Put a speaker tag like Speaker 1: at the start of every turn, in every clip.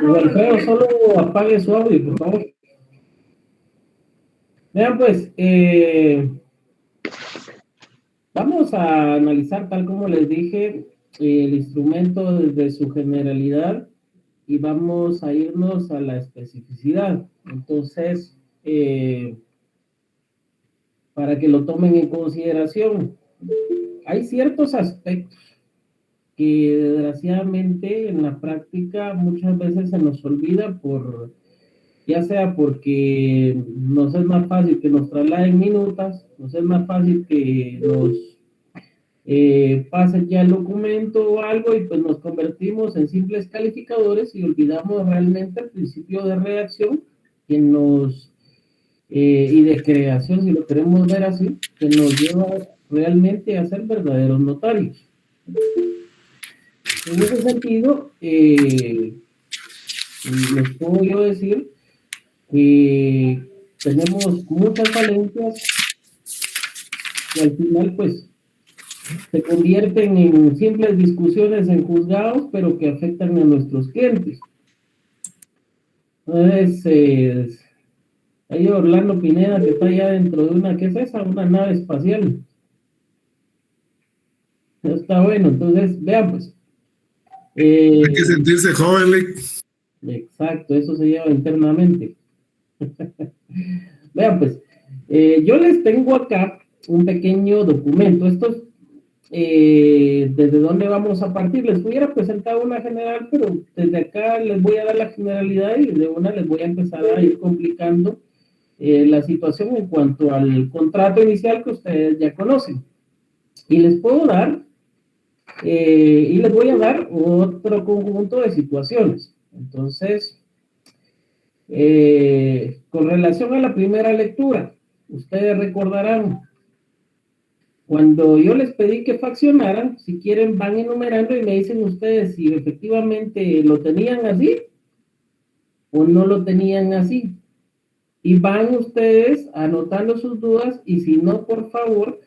Speaker 1: Alfredo, solo apague su audio, por favor. Vean, pues, vamos a analizar, tal como les dije, el instrumento desde su generalidad y vamos a irnos a la especificidad. Entonces, para que lo tomen en consideración, hay ciertos aspectos que desgraciadamente en la práctica muchas veces se nos olvida ya sea porque nos es más fácil que nos trasladen minutas, nos es más fácil que nos pasen ya el documento o algo y pues nos convertimos en simples calificadores y olvidamos realmente el principio de redacción que y de creación, si lo queremos ver así, que nos lleva realmente a ser verdaderos notarios. En ese sentido, les puedo yo decir que tenemos muchas falencias que al final pues se convierten en simples discusiones en juzgados, pero que afectan a nuestros clientes. Entonces, hay Orlando Pineda que está allá dentro de una, ¿qué es esa? Una nave espacial. Está bueno, entonces, vean pues.
Speaker 2: Hay que sentirse joven, Lick.
Speaker 1: Exacto, eso se lleva internamente. Vean pues, yo les tengo acá un pequeño documento. Estos, ¿desde dónde vamos a partir? Les hubiera presentado una general, pero desde acá les voy a dar la generalidad y de una les voy a empezar a ir complicando la situación en cuanto al contrato inicial que ustedes ya conocen. Y les puedo dar, y les voy a dar otro conjunto de situaciones. Entonces, con relación a la primera lectura, ustedes recordarán, cuando yo les pedí que faccionaran, si quieren van enumerando y me dicen ustedes si efectivamente lo tenían así o no lo tenían así. Y van ustedes anotando sus dudas y si no, por favor,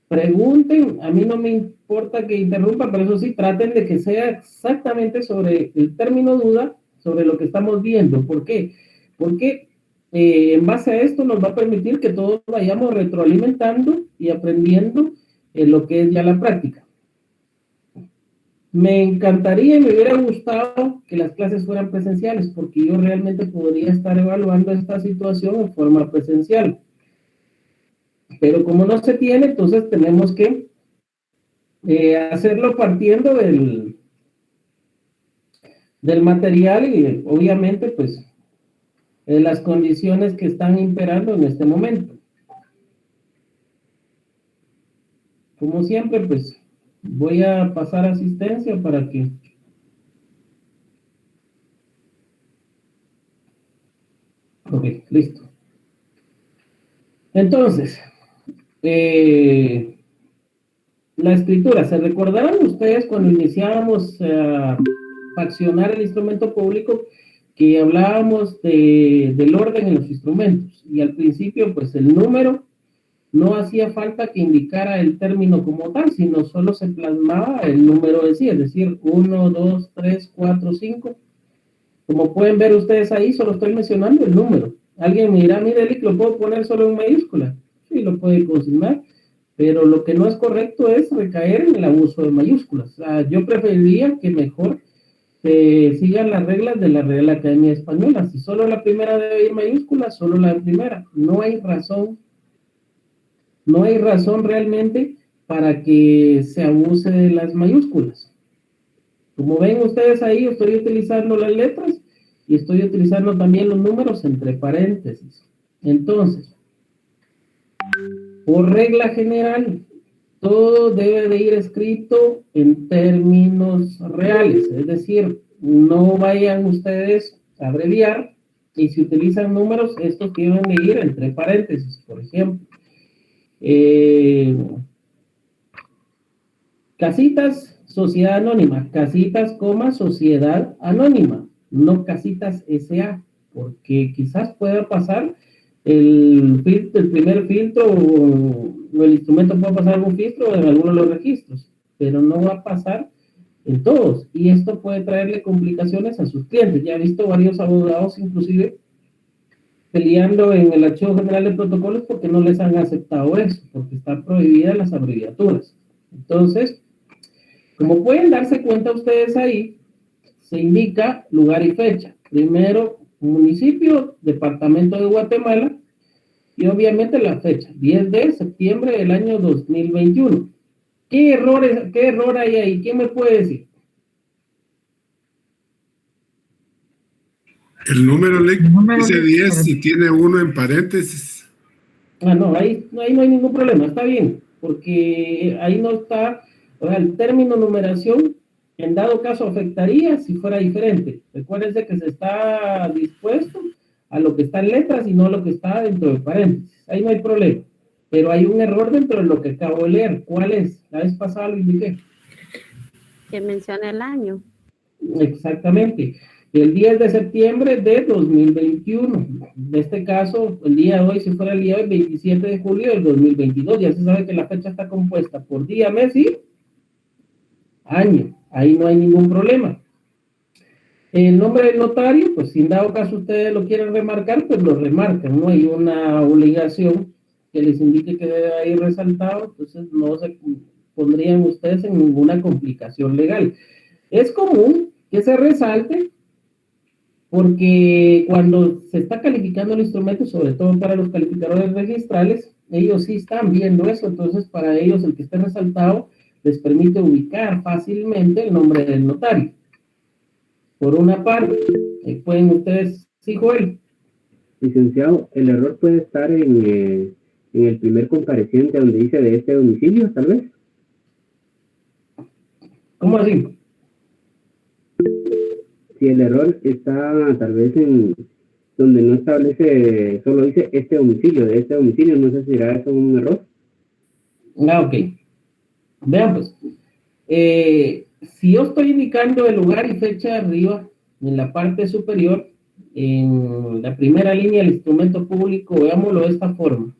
Speaker 1: pregunten. A mí no me importa que interrumpan, pero eso sí, traten de que sea exactamente sobre el término duda, sobre lo que estamos viendo. ¿Por qué? Porque en base a esto nos va a permitir que todos vayamos retroalimentando y aprendiendo lo que es ya la práctica. Me encantaría y me hubiera gustado que las clases fueran presenciales, porque yo realmente podría estar evaluando esta situación en forma presencial. Pero como no se tiene, entonces tenemos que hacerlo partiendo del material y obviamente pues de las condiciones que están imperando en este momento. Como siempre, pues voy a pasar asistencia para que... Ok, listo. Entonces, la escritura, ¿se recordarán ustedes cuando iniciábamos a faccionar el instrumento público que hablábamos del orden en los instrumentos? Y al principio, pues el número no hacía falta que indicara el término como tal, sino solo se plasmaba el número de sí, es decir, 1, 2, 3, 4, 5. Como pueden ver ustedes ahí, solo estoy mencionando el número. Alguien me dirá, mire, Lick, ¿lo puedo poner solo en mayúscula? Sí, lo puede consignar, pero lo que no es correcto es recaer en el abuso de mayúsculas. O sea, yo preferiría que mejor sigan las reglas de la Real Academia Española. Si solo la primera debe ir mayúscula, solo la primera. No hay razón realmente para que se abuse de las mayúsculas. Como ven ustedes ahí, estoy utilizando las letras y estoy utilizando también los números entre paréntesis. Entonces, por regla general, todo debe de ir escrito en términos reales, es decir, no vayan ustedes a abreviar y si utilizan números, estos deben de ir entre paréntesis, por ejemplo. Casitas, sociedad anónima, casitas, sociedad anónima, no casitas SA, porque quizás pueda pasar el primer filtro o el instrumento puede pasar algún filtro en alguno de los registros, pero no va a pasar en todos, y esto puede traerle complicaciones a sus clientes. Ya he visto varios abogados inclusive peleando en el Archivo General de Protocolos porque no les han aceptado eso, porque están prohibidas las abreviaturas. Entonces, como pueden darse cuenta ustedes ahí, se indica lugar y fecha. Primero, municipio, departamento de Guatemala, y obviamente la fecha, 10 de septiembre del año 2021. ¿Qué error hay ahí? ¿Quién me puede decir?
Speaker 2: El número dice 10 y tiene 1 en paréntesis.
Speaker 1: Ah, no, ahí no hay ningún problema, está bien, porque ahí no está, o sea, el término numeración, en dado caso afectaría si fuera diferente. Recuérdense que se está dispuesto a lo que está en letras y no a lo que está dentro de paréntesis. Ahí no hay problema. Pero hay un error dentro de lo que acabo de leer. ¿Cuál es? La vez pasada lo indiqué.
Speaker 3: Que menciona el año.
Speaker 1: Exactamente. El 10 de septiembre de 2021. En este caso, el día de hoy, si fuera el día de hoy, 27 de julio del 2022. Ya se sabe que la fecha está compuesta por día, mes y año. Ahí no hay ningún problema. El nombre del notario, pues si en dado caso ustedes lo quieren remarcar, pues lo remarcan. No hay una obligación que les indique que debe ir resaltado, entonces no se pondrían ustedes en ninguna complicación legal. Es común que se resalte porque cuando se está calificando el instrumento, sobre todo para los calificadores registrales, ellos sí están viendo eso, entonces para ellos el que esté resaltado les permite ubicar fácilmente el nombre del notario. Por una parte, pueden ustedes, sí, Joel.
Speaker 4: Licenciado, el error puede estar en el primer compareciente donde dice de este domicilio, tal vez.
Speaker 1: ¿Cómo así?
Speaker 4: Si el error está tal vez en donde no establece, solo dice este domicilio, de este domicilio, no sé si será eso un error.
Speaker 1: Ah, ok. Vean pues, si yo estoy indicando el lugar y fecha arriba, en la parte superior, en la primera línea del instrumento público, veámoslo de esta forma.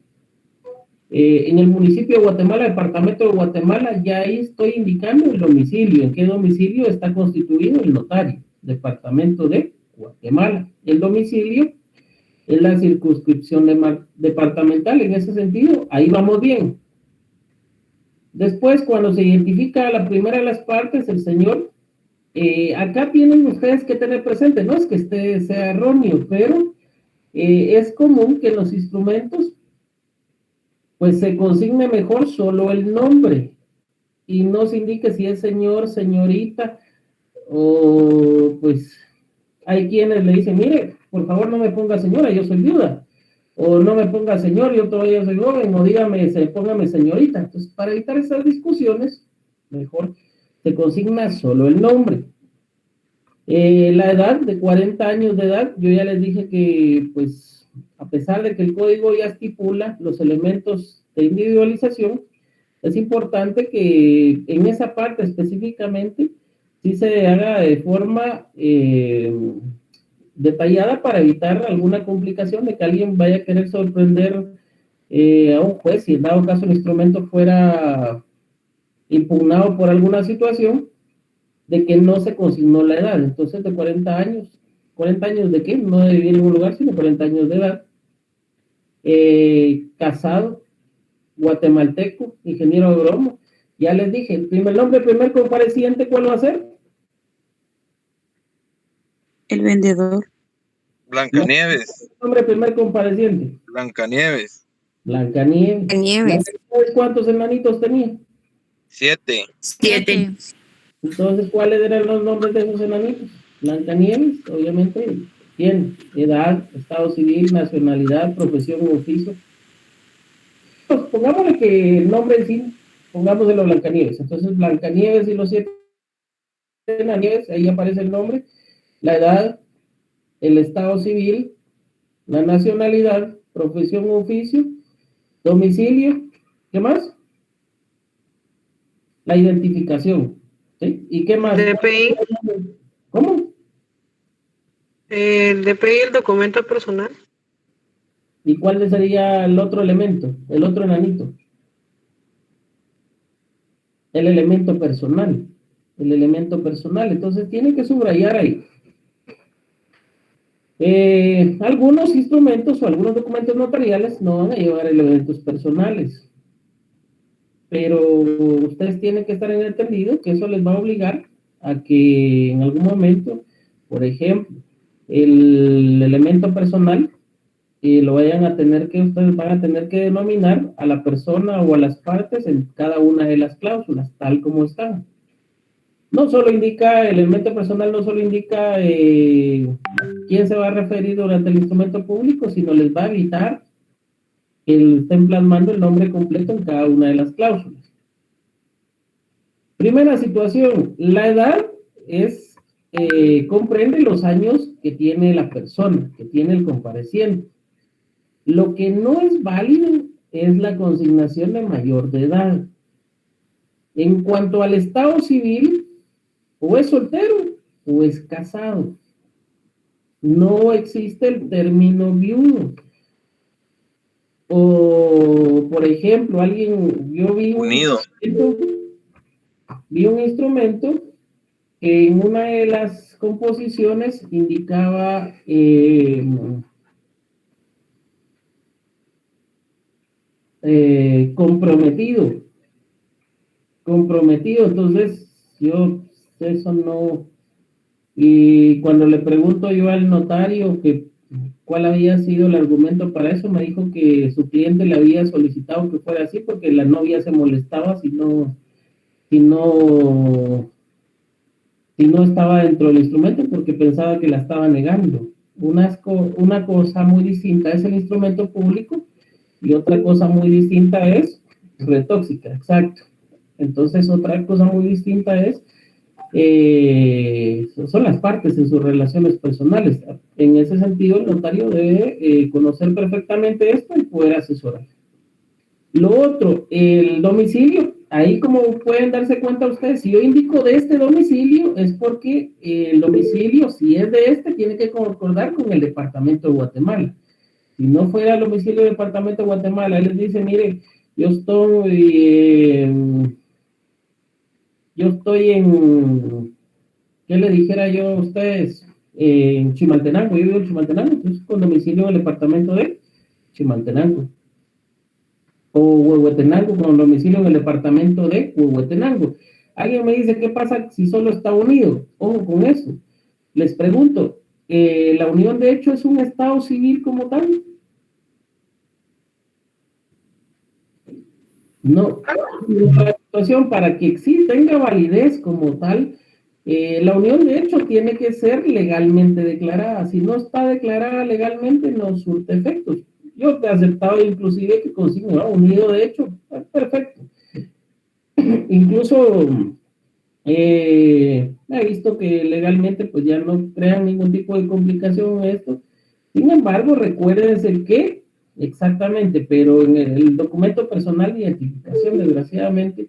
Speaker 1: En el municipio de Guatemala, departamento de Guatemala, ya ahí estoy indicando el domicilio, en qué domicilio está constituido el notario, departamento de Guatemala. El domicilio es la circunscripción departamental, en ese sentido, ahí vamos bien. Después, cuando se identifica la primera de las partes, el señor, acá tienen ustedes que tener presente, no es que sea erróneo, pero es común que los instrumentos pues se consigne mejor solo el nombre y no se indique si es señor, señorita, o pues hay quienes le dicen, mire, por favor no me ponga señora, yo soy viuda, o no me ponga señor, yo todavía soy joven, o dígame, póngame señorita. Entonces, para evitar esas discusiones, mejor se consigna solo el nombre. La edad, de 40 años de edad, yo ya les dije que, pues, a pesar de que el código ya estipula los elementos de individualización, es importante que en esa parte específicamente sí se haga de forma detallada para evitar alguna complicación de que alguien vaya a querer sorprender a un juez si en dado caso el instrumento fuera impugnado por alguna situación de que no se consignó la edad. Entonces, de 40 años, ¿40 años de qué? No de vivir en un lugar, sino 40 años de edad. Casado, guatemalteco, ingeniero agrónomo. Ya les dije, el primer nombre, el primer compareciente, ¿cuál va a ser?
Speaker 5: El vendedor.
Speaker 6: Blancanieves.
Speaker 1: El nombre, primer compareciente.
Speaker 6: Blancanieves.
Speaker 1: Blancanieves. ¿Cuántos enanitos tenía?
Speaker 6: 7.
Speaker 1: Entonces, ¿cuáles eran los nombres de esos enanitos? Blancanieves, obviamente, tiene edad, estado civil, nacionalidad, profesión u oficio. Pues pongámosle que el nombre en sí, pongámoselo Blancanieves. Entonces, Blancanieves y los 7 enanieves, ahí aparece el nombre, la edad, el estado civil, la nacionalidad, profesión u oficio, domicilio, ¿qué más? La identificación, ¿sí? ¿Y qué más?
Speaker 7: DPI.
Speaker 1: ¿Cómo?
Speaker 7: El DPI, el documento personal.
Speaker 1: ¿Y cuál sería el otro elemento, el otro enanito? El elemento personal. el elemento personal. Entonces tiene que subrayar ahí. Algunos instrumentos o algunos documentos notariales no van a llevar elementos personales, pero ustedes tienen que estar en entendido que eso les va a obligar a que en algún momento, por ejemplo, el elemento personal lo vayan a tener que, ustedes van a tener que denominar a la persona o a las partes en cada una de las cláusulas, tal como están. No solo indica, el elemento personal no solo indica quién se va a referir durante el instrumento público, sino les va a evitar que estén plasmando el nombre completo en cada una de las cláusulas. Primera situación, la edad comprende los años que tiene la persona, que tiene el compareciente. Lo que no es válido es la consignación de mayor de edad. En cuanto al estado civil, o es soltero o es casado. No existe el término viudo. O, por ejemplo, yo vi un instrumento que en una de las composiciones indicaba comprometido, entonces eso no, y cuando le pregunto yo al notario que cuál había sido el argumento para eso, me dijo que su cliente le había solicitado que fuera así porque la novia se molestaba si no estaba dentro del instrumento porque pensaba que la estaba negando. Una cosa muy distinta es el instrumento público y otra cosa muy distinta es red tóxica, exacto. Entonces otra cosa muy distinta es son las partes en sus relaciones personales. En ese sentido, el notario debe conocer perfectamente esto y poder asesorar. Lo otro, el domicilio. Ahí, como pueden darse cuenta ustedes, si yo indico de este domicilio, es porque el domicilio, si es de este, tiene que concordar con el departamento de Guatemala. Si no fuera el domicilio del departamento de Guatemala, él les dice, mire, yo estoy en, ¿qué le dijera yo a ustedes? En Chimaltenango, yo vivo en Chimaltenango, entonces con domicilio del departamento de Chimaltenango. O Huehuetenango con domicilio en el departamento de Huehuetenango. Alguien me dice, ¿qué pasa si solo está unido? Ojo con eso. Les pregunto, ¿la unión de hecho es un estado civil como tal? No. La situación para que tenga validez como tal, la unión de hecho tiene que ser legalmente declarada. Si no está declarada legalmente, no surte efectos. Yo te he aceptado inclusive que consigne unido de hecho, perfecto. Incluso he visto que legalmente pues ya no crean ningún tipo de complicación en esto. Sin embargo, recuérdense que exactamente, pero en el documento personal de identificación, desgraciadamente,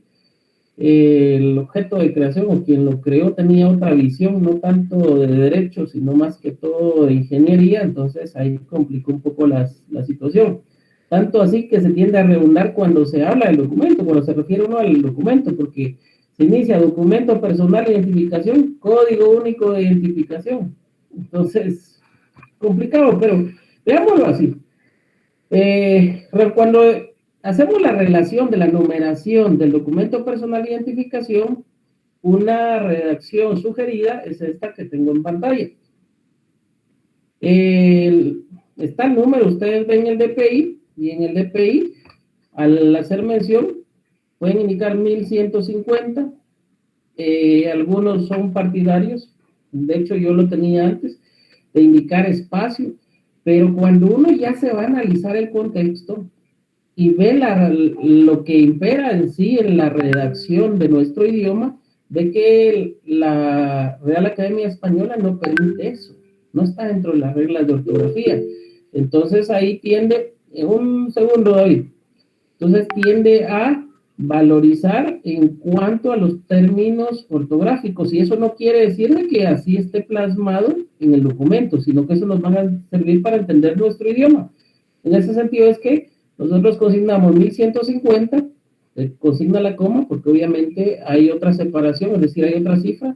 Speaker 1: el objeto de creación o quien lo creó tenía otra visión, no tanto de derecho, sino más que todo de ingeniería, entonces ahí complicó un poco la situación. Tanto así que se tiende a redundar cuando se habla del documento, cuando se refiere uno al documento, porque se inicia documento personal de identificación, código único de identificación. Entonces, complicado, pero veámoslo así. Cuando hacemos la relación de la numeración del documento personal de identificación, una redacción sugerida es esta que tengo en pantalla. Está el número, ustedes ven el DPI, y en el DPI, al hacer mención, pueden indicar 1150, algunos son partidarios, de hecho yo lo tenía antes, de indicar espacio, pero cuando uno ya se va a analizar el contexto y ve lo que impera en sí en la redacción de nuestro idioma, ve que la Real Academia Española no permite eso, no está dentro de las reglas de ortografía. Entonces ahí tiende, un segundo David, entonces tiende a valorizar en cuanto a los términos ortográficos, y eso no quiere decir de que así esté plasmado en el documento, sino que eso nos van a servir para entender nuestro idioma. En ese sentido es que nosotros consignamos 1150 consigna la coma, porque obviamente hay otra separación, es decir, hay otra cifra,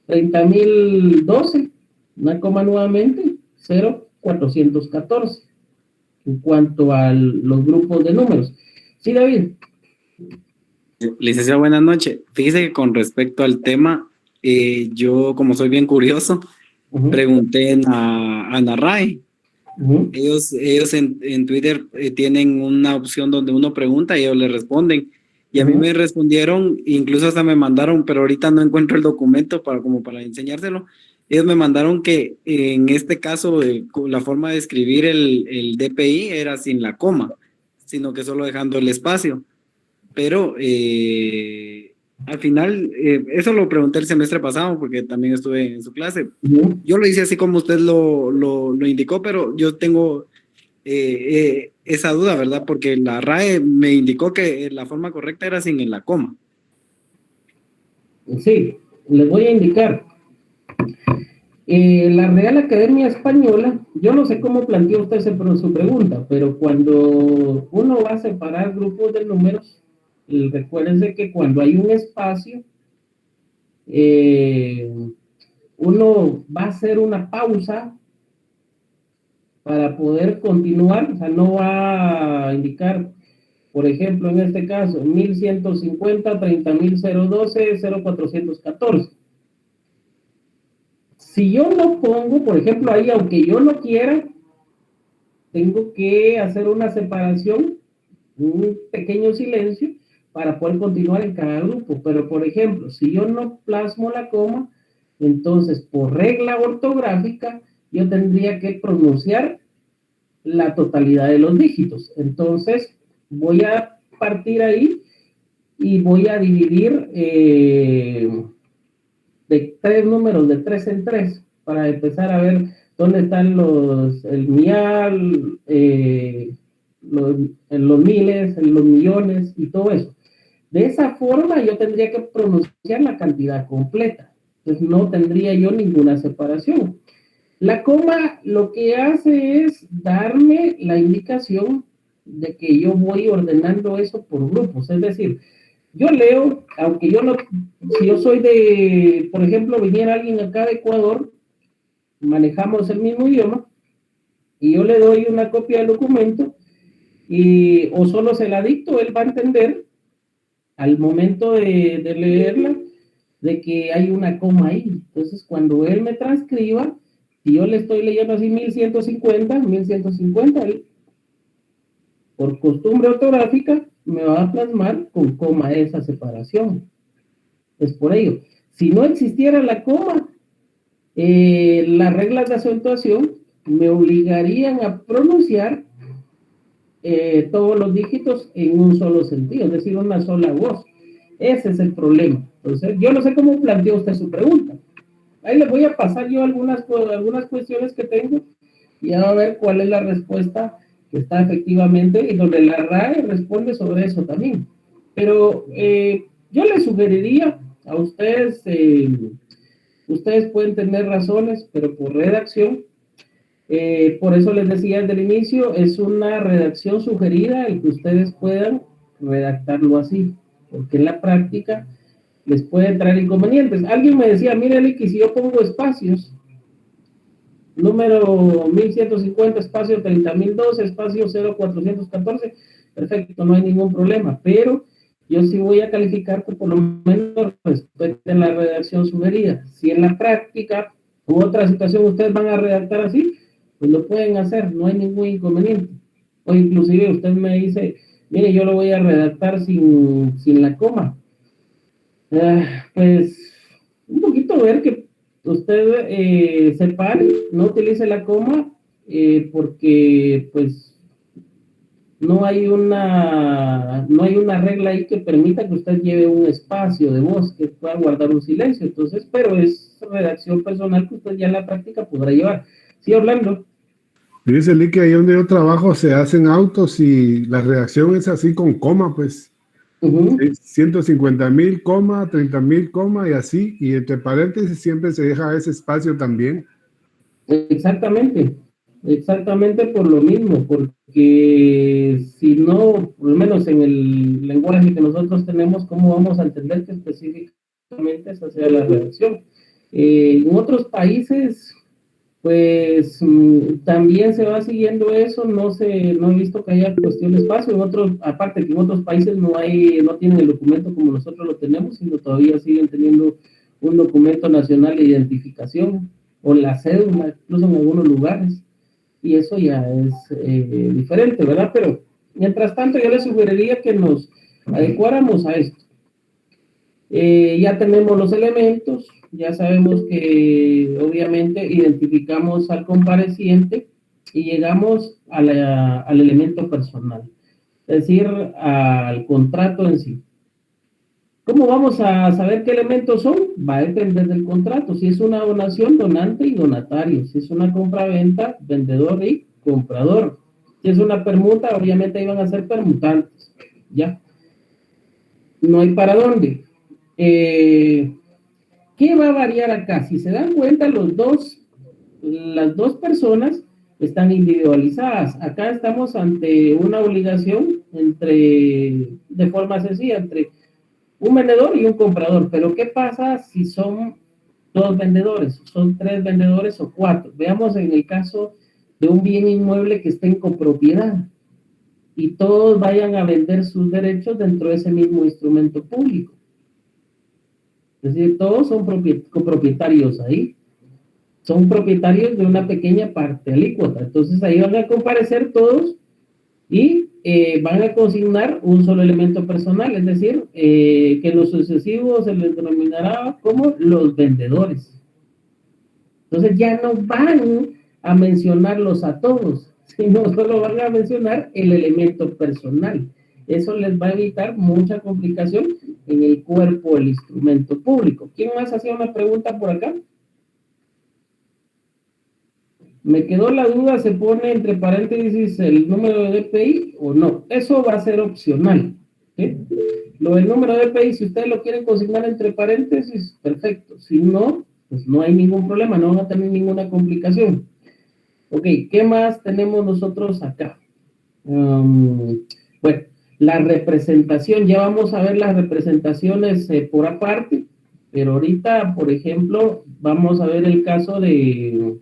Speaker 1: 30.012, una coma nuevamente, 0,414, en cuanto a los grupos de números. Sí, David.
Speaker 8: Licenciado, buenas noches. Fíjese que con respecto al tema, yo, como soy bien curioso, pregunté a NARRAE. Ellos en Twitter tienen una opción donde uno pregunta y ellos le responden. Y a mí me respondieron, incluso hasta me mandaron, pero ahorita no encuentro el documento para enseñárselo. Ellos me mandaron que en este caso la forma de escribir el DPI era sin la coma, sino que solo dejando el espacio. Pero al final, eso lo pregunté el semestre pasado porque también estuve en su clase. Yo lo hice así como usted lo indicó, pero yo tengo esa duda, ¿verdad? Porque la RAE me indicó que la forma correcta era sin la coma.
Speaker 1: Sí, les voy a indicar. La Real Academia Española, yo no sé cómo planteó usted su pregunta, pero cuando uno va a separar grupos de números, recuérdense que cuando hay un espacio, uno va a hacer una pausa para poder continuar, o sea, no va a indicar, por ejemplo, en este caso, 1150, 30.012, 0414. Si yo no pongo, por ejemplo, ahí, aunque yo no quiera, tengo que hacer una separación, un pequeño silencio, para poder continuar en cada grupo. Pero, por ejemplo, si yo no plasmo la coma, entonces, por regla ortográfica, yo tendría que pronunciar la totalidad de los dígitos. Entonces, voy a partir ahí y voy a dividir de 3 números, de 3 en 3, para empezar a ver dónde están el mial, los miles, los millones y todo eso. De esa forma yo tendría que pronunciar la cantidad completa. Entonces no tendría yo ninguna separación. La coma lo que hace es darme la indicación de que yo voy ordenando eso por grupos. Es decir, yo leo, aunque yo no, si yo soy de, por ejemplo, viniera alguien acá de Ecuador, manejamos el mismo idioma, y yo le doy una copia del documento, o solo se la dicto, él va a entender al momento de leerla, de que hay una coma ahí. Entonces, cuando él me transcriba, si yo le estoy leyendo así 1150, él, por costumbre ortográfica, me va a plasmar con coma esa separación. Es por ello. Si no existiera la coma, las reglas de acentuación me obligarían a pronunciar todos los dígitos en un solo sentido, es decir, una sola voz. Ese es el problema. Entonces, yo no sé cómo planteó usted su pregunta. Ahí les voy a pasar yo algunas cuestiones que tengo y a ver cuál es la respuesta que está efectivamente, y donde la RAE responde sobre eso también. Pero yo les sugeriría a ustedes, ustedes pueden tener razones, pero por redacción, por eso les decía desde el inicio, es una redacción sugerida el que ustedes puedan redactarlo así, porque en la práctica les puede traer inconvenientes. Alguien me decía, mire, que si yo pongo espacios, número 1150, espacio 30.012, espacio 0414, perfecto, no hay ningún problema, pero yo sí voy a calificar que por lo menos respeten la redacción sugerida. Si en la práctica u otra situación ustedes van a redactar así, pues lo pueden hacer, no hay ningún inconveniente. O inclusive usted me dice, mire, yo lo voy a redactar sin la coma. Pues un poquito ver que usted separe, no utilice la coma, porque pues no hay una regla ahí que permita que usted lleve un espacio de voz, que pueda guardar un silencio. Entonces, pero es redacción personal que usted ya en la práctica podrá llevar. Sí, Orlando.
Speaker 2: Dice Lee que ahí donde yo trabajo se hacen autos y la redacción es así con coma, pues. 150.000, 30.000, y así, y entre paréntesis siempre se deja ese espacio también.
Speaker 1: Exactamente. exactamente por lo mismo, porque si no, por lo menos en el lenguaje que nosotros tenemos, ¿cómo vamos a entender que específicamente esa sea la redacción? En otros países, pues también se va siguiendo eso, no he visto que haya cuestión de espacio, en otros, aparte que en otros países no tienen el documento como nosotros lo tenemos, sino todavía siguen teniendo un documento nacional de identificación, o la cédula, incluso en algunos lugares, y eso ya es diferente, ¿verdad? Pero mientras tanto yo les sugeriría que nos adecuáramos a esto. Ya tenemos los elementos, ya sabemos que obviamente identificamos al compareciente y llegamos al elemento personal, es decir, al contrato en sí. ¿Cómo vamos a saber qué elementos son? Va a depender del contrato. Si es una donación, donante y donatario. Si es una compra-venta, vendedor y comprador. Si es una permuta, obviamente ahí van a ser permutantes. ¿Ya? No hay para dónde. ¿Qué va a variar acá? Si se dan cuenta, las dos personas están individualizadas. Acá estamos ante una obligación de forma sencilla, entre un vendedor y un comprador. Pero ¿qué pasa si son dos vendedores, son tres vendedores o cuatro? Veamos en el caso de un bien inmueble que esté en copropiedad y todos vayan a vender sus derechos dentro de ese mismo instrumento público. Es decir, todos son copropietarios ahí. Son propietarios de una pequeña parte alícuota. Entonces ahí van a comparecer todos y van a consignar un solo elemento personal, es decir, que en los sucesivos se les denominará como los vendedores. Entonces ya no van a mencionarlos a todos, sino solo van a mencionar el elemento personal. Eso les va a evitar mucha complicación en el cuerpo del instrumento público. ¿Quién más hacía una pregunta por acá? Me quedó la duda, ¿se pone entre paréntesis el número de DPI o no? Eso va a ser opcional. ¿Sí? Lo del número de DPI, si ustedes lo quieren consignar entre paréntesis, perfecto. Si no, pues no hay ningún problema, no van a tener ninguna complicación. Ok, ¿qué más tenemos nosotros acá? Bueno, la representación, ya vamos a ver las representaciones por aparte, pero ahorita, por ejemplo, vamos a ver el caso de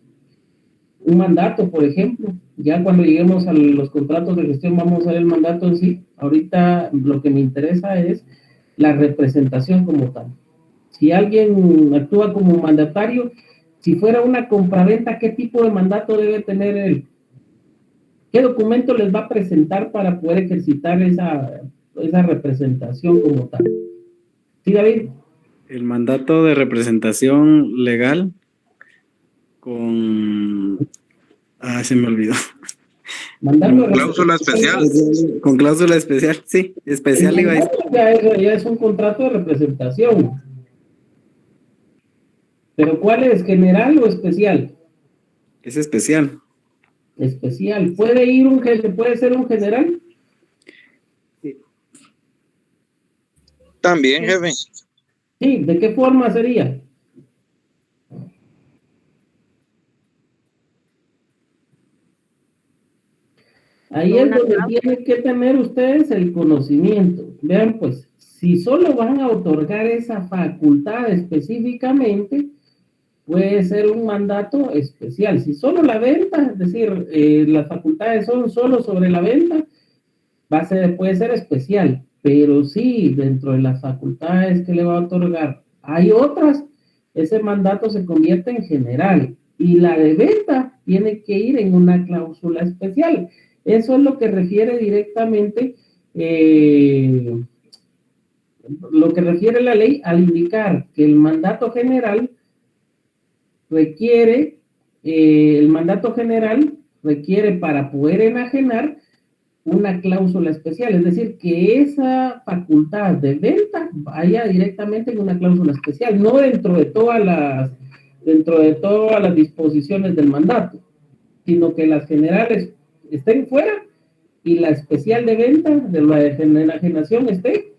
Speaker 1: un mandato, por ejemplo. Ya cuando lleguemos a los contratos de gestión vamos a ver el mandato en sí. Ahorita lo que me interesa es la representación como tal. Si alguien actúa como mandatario, si fuera una compraventa, ¿qué tipo de mandato debe tener él? ¿Qué documento les va a presentar para poder ejercitar esa representación como tal? ¿Sí, David?
Speaker 8: El mandato de representación legal con... se me olvidó.
Speaker 1: Mandato
Speaker 6: cláusula especial.
Speaker 8: Con cláusula especial, sí, especial iba a decir.
Speaker 1: Ya es un contrato de representación. ¿Pero cuál es? ¿General o especial?
Speaker 8: Es especial.
Speaker 1: Especial. ¿Puede ser un general?
Speaker 6: También, jefe.
Speaker 1: Sí, ¿de qué forma sería? Ahí es donde tienen que tener ustedes el conocimiento. Vean, pues, si solo van a otorgar esa facultad específicamente, puede ser un mandato especial. Si solo la venta, es decir, las facultades son solo sobre la venta, puede ser especial. Pero sí, dentro de las facultades que le va a otorgar, hay otras, ese mandato se convierte en general. Y la de venta tiene que ir en una cláusula especial. Eso es lo que refiere directamente, lo que refiere la ley al indicar que el mandato general requiere para poder enajenar una cláusula especial, es decir, que esa facultad de venta vaya directamente en una cláusula especial, no dentro de todas las disposiciones del mandato, sino que las generales estén fuera y la especial de venta, de la de enajenación, esté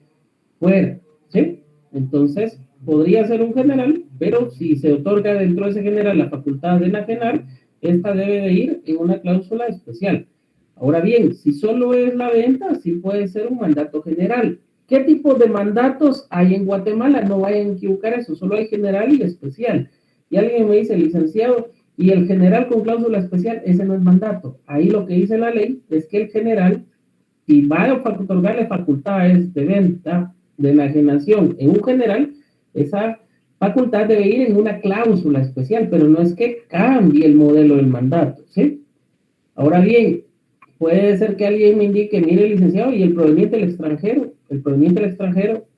Speaker 1: fuera, ¿sí? Entonces, podría ser un general, pero si se otorga dentro de ese general la facultad de enajenar, esta debe de ir en una cláusula especial. Ahora bien, si solo es la venta, sí puede ser un mandato general. ¿Qué tipo de mandatos hay en Guatemala? No vayan a equivocar eso, solo hay general y especial. Y alguien me dice, licenciado, y el general con cláusula especial, ese no es mandato. Ahí lo que dice la ley es que el general, si va a otorgarle facultades de venta, de enajenación en un general, esa facultad debe ir en una cláusula especial, pero no es que cambie el modelo del mandato, ¿sí? Ahora bien, puede ser que alguien me indique, mire, licenciado, y el proveniente del extranjero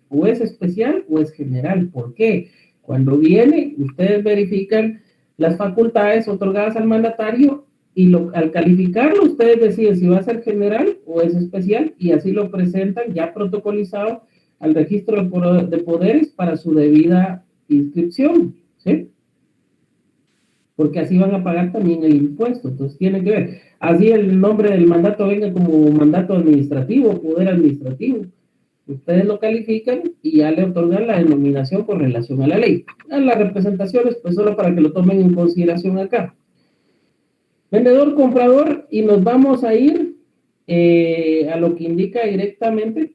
Speaker 1: o es especial o es general. ¿Por qué? Cuando viene, ustedes verifican las facultades otorgadas al mandatario y al calificarlo, ustedes deciden si va a ser general o es especial y así lo presentan ya protocolizado al registro de poderes para su debida inscripción, ¿sí? Porque así van a pagar también el impuesto, entonces tiene que ver. Así el nombre del mandato venga como mandato administrativo, poder administrativo. Ustedes lo califican y ya le otorgan la denominación con relación a la ley. Las representaciones, pues solo para que lo tomen en consideración acá. Vendedor, comprador, y nos vamos a ir a lo que indica directamente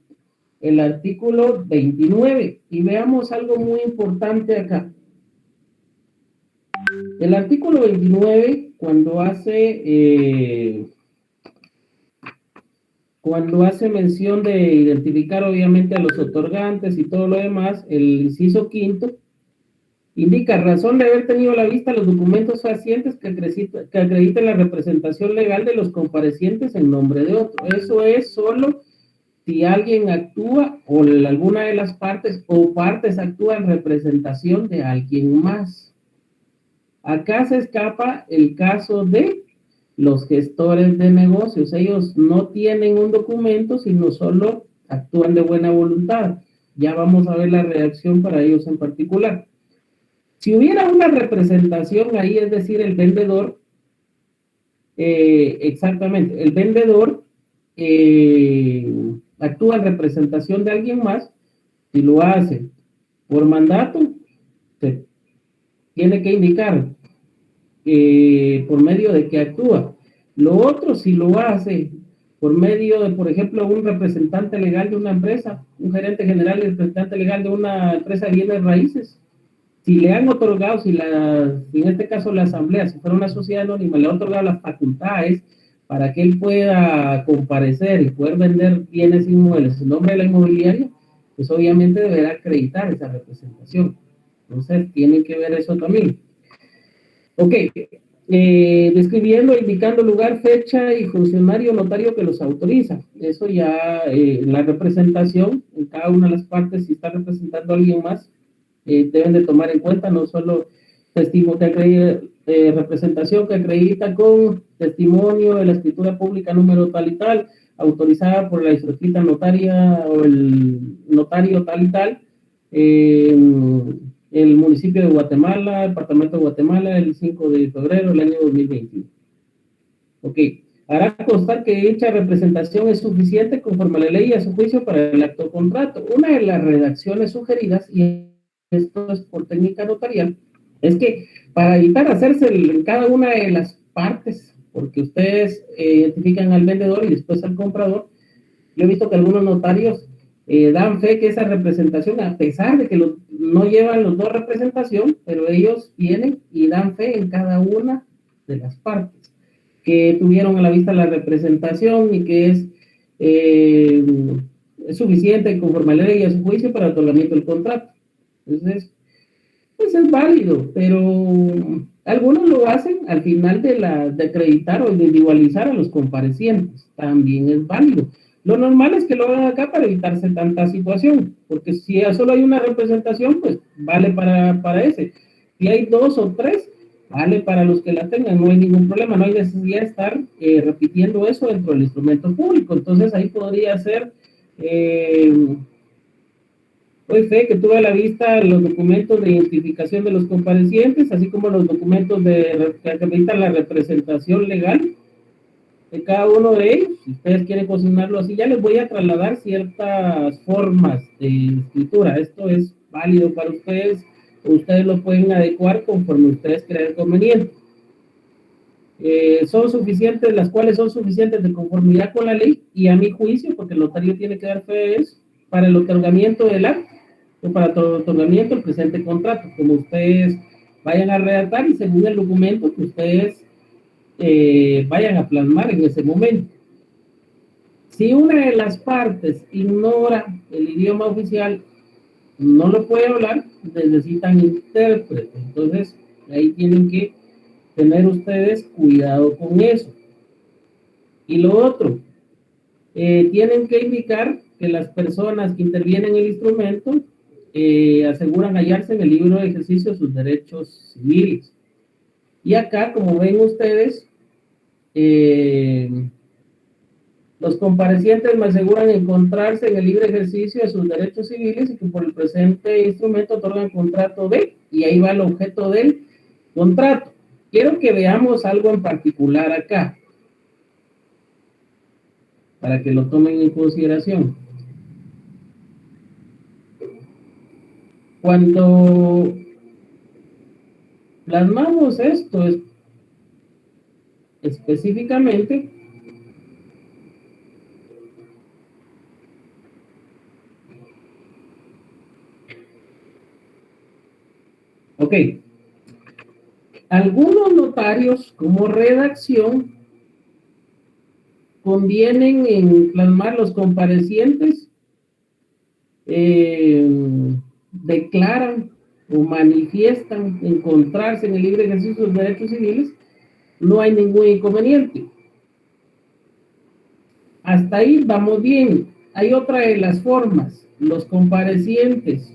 Speaker 1: el artículo 29. Y veamos algo muy importante acá. El artículo 29, cuando hace mención de identificar obviamente a los otorgantes y todo lo demás, el inciso quinto indica razón de haber tenido a la vista los documentos fehacientes que acrediten la representación legal de los comparecientes en nombre de otro. Eso es solo si alguien actúa o alguna de las partes o partes actúa en representación de alguien más. Acá se escapa el caso de los gestores de negocios. Ellos no tienen un documento, sino solo actúan de buena voluntad. Ya vamos a ver la reacción para ellos en particular. Si hubiera una representación ahí, es decir, el vendedor, exactamente, el vendedor actúa en representación de alguien más, si lo hace por mandato, se tiene que indicar por medio de que actúa. Lo otro, si lo hace por medio de, por ejemplo, un representante legal de una empresa, un gerente general y representante legal de una empresa de bienes raíces, si le han otorgado, si en este caso la asamblea, si fuera una sociedad anónima, le ha otorgado las facultades para que él pueda comparecer y poder vender bienes inmuebles en nombre de la inmobiliaria, pues obviamente deberá acreditar esa representación. Entonces, tienen que ver eso también. Ok, describiendo, indicando lugar, fecha y funcionario notario que los autoriza. Eso ya, la representación, en cada una de las partes, si está representando a alguien más, deben de tomar en cuenta no solo representación que acredita con testimonio de la escritura pública número tal y tal, autorizada por la escrita notaria o el notario tal y tal, el municipio de Guatemala, departamento de Guatemala, el 5 de febrero del año 2021. Ok, hará constar que dicha representación es suficiente conforme a la ley y a su juicio para el acto de contrato. Una de las redacciones sugeridas, y esto es por técnica notarial, es que para evitar hacerse en cada una de las partes, porque ustedes identifican al vendedor y después al comprador, yo he visto que algunos notarios dan fe que esa representación, a pesar de que no llevan los dos representación, pero ellos vienen y dan fe en cada una de las partes, que tuvieron a la vista la representación y que es suficiente conforme a la ley y a su juicio para el otorgamiento del contrato. Entonces, pues es válido, pero algunos lo hacen al final de acreditar o individualizar a los comparecientes. También es válido. Lo normal es que lo hagan acá para evitarse tanta situación, porque si solo hay una representación, pues vale para ese. Si hay dos o tres, vale para los que la tengan, no hay ningún problema, no hay necesidad de estar repitiendo eso dentro del instrumento público. Entonces ahí podría ser, doy fe que tuve a la vista los documentos de identificación de los comparecientes, así como los documentos que acreditan la representación legal de cada uno de ellos. Si ustedes quieren consignarlo así, ya les voy a trasladar ciertas formas de escritura. Esto es válido para ustedes, o ustedes lo pueden adecuar conforme ustedes crean conveniente. son suficientes, las cuales son suficientes de conformidad con la ley y a mi juicio, porque el notario tiene que dar fe de eso, para el otorgamiento del acto o para el otorgamiento del presente contrato, como ustedes vayan a redactar y según el documento que ustedes vayan a plasmar en ese momento. Si una de las partes ignora el idioma oficial, no lo puede hablar, necesitan intérprete. Entonces, ahí tienen que tener ustedes cuidado con eso. Y lo otro, tienen que indicar que las personas que intervienen en el instrumento aseguran hallarse en el libro de ejercicio de sus derechos civiles. Y acá, como ven ustedes, los comparecientes me aseguran encontrarse en el libre ejercicio de sus derechos civiles y que por el presente instrumento otorgan contrato de, y ahí va el objeto del contrato. Quiero que veamos algo en particular acá, para que lo tomen en consideración. Cuando plasmamos esto específicamente, ok, algunos notarios como redacción convienen en plasmar los comparecientes, declaran o manifiestan encontrarse en el libre ejercicio de sus derechos civiles, no hay ningún inconveniente. Hasta ahí vamos bien. Hay otra de las formas, los comparecientes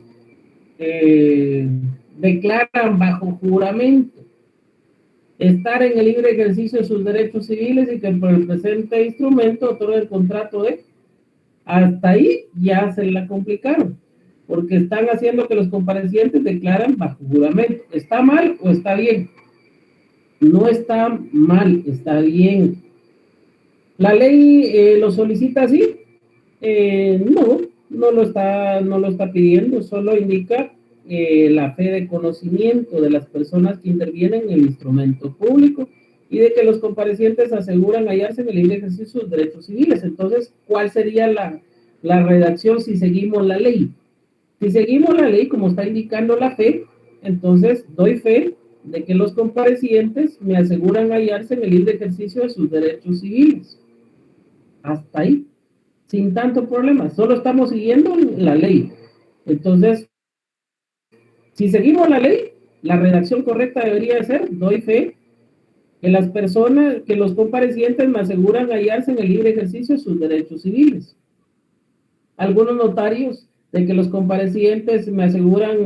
Speaker 1: declaran bajo juramento estar en el libre ejercicio de sus derechos civiles y que por el presente instrumento otorga el contrato de. Hasta ahí ya se la complicaron, porque están haciendo que los comparecientes declaran bajo juramento. ¿Está mal o está bien? No está mal, está bien. ¿La ley lo solicita así? No lo está pidiendo, solo indica la fe de conocimiento de las personas que intervienen en el instrumento público y de que los comparecientes aseguran hallarse en el libre ejercicio de sus derechos civiles. Entonces, ¿cuál sería la redacción si seguimos la ley? Si seguimos la ley, como está indicando la fe, entonces doy fe de que los comparecientes me aseguran hallarse en el libre ejercicio de sus derechos civiles. Hasta ahí, sin tanto problema, solo estamos siguiendo la ley. Entonces, si seguimos la ley, la redacción correcta debería ser, doy fe que las personas, que los comparecientes me aseguran hallarse en el libre ejercicio de sus derechos civiles. Algunos notarios de que los comparecientes me aseguran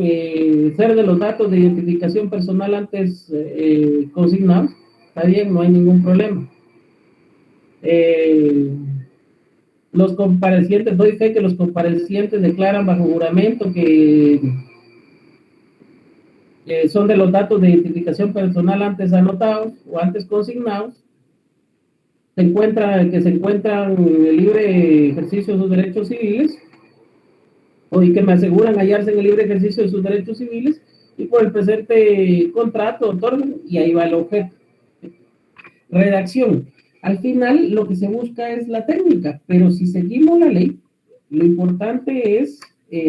Speaker 1: ser de los datos de identificación personal antes consignados, está bien, no hay ningún problema. Los comparecientes, doy fe que los comparecientes declaran bajo juramento que son de los datos de identificación personal antes anotados o antes consignados, se encuentran en el libre ejercicio de sus derechos civiles, y que me aseguran hallarse en el libre ejercicio de sus derechos civiles, y por el presente contrato otorgan, y ahí va el objeto. Redacción. Al final, lo que se busca es la técnica, pero si seguimos la ley, lo importante es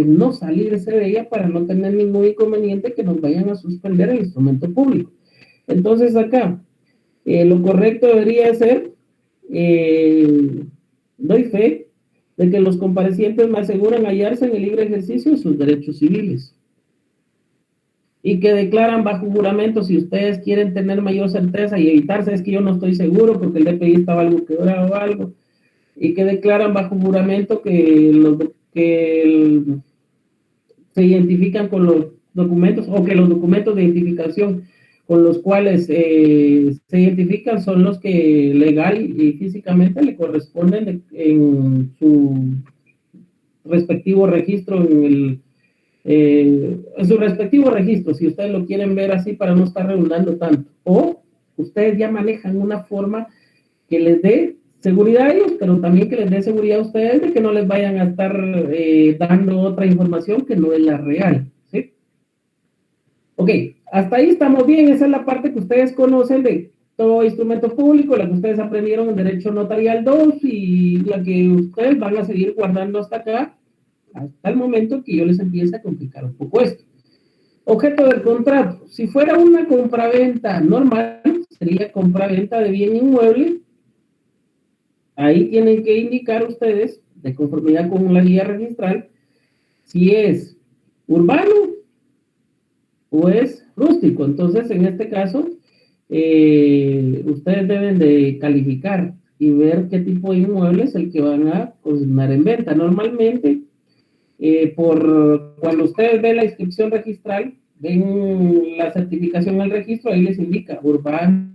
Speaker 1: no salirse de ella para no tener ningún inconveniente que nos vayan a suspender el instrumento público. Entonces acá, lo correcto debería ser, doy fe de que los comparecientes me aseguran hallarse en el libre ejercicio de sus derechos civiles y que declaran bajo juramento. Si ustedes quieren tener mayor certeza y evitarse, es que yo no estoy seguro porque el DPI estaba algo quebrado o algo, y que declaran bajo juramento que se identifican con los documentos, o que los documentos de identificación con los cuales se identifican son los que legal y físicamente le corresponden en su respectivo registro, en su respectivo registro, si ustedes lo quieren ver así para no estar redundando tanto, o ustedes ya manejan una forma que les dé seguridad a ellos, pero también que les dé seguridad a ustedes de que no les vayan a estar dando otra información que no es la real, ¿sí? Ok, hasta ahí estamos bien. Esa es la parte que ustedes conocen de todo instrumento público, la que ustedes aprendieron en Derecho Notarial 2 y la que ustedes van a seguir guardando hasta acá, hasta el momento que yo les empiece a complicar un poco esto. Objeto del contrato. Si fuera una compraventa normal, sería compraventa de bien inmueble. Ahí tienen que indicar ustedes, de conformidad con la guía registral, si es urbano o es rústico. Entonces, en este caso, ustedes deben de calificar y ver qué tipo de inmueble es el que van a consignar en venta. Normalmente, cuando ustedes ven la inscripción registral, ven la certificación al registro, ahí les indica urbano,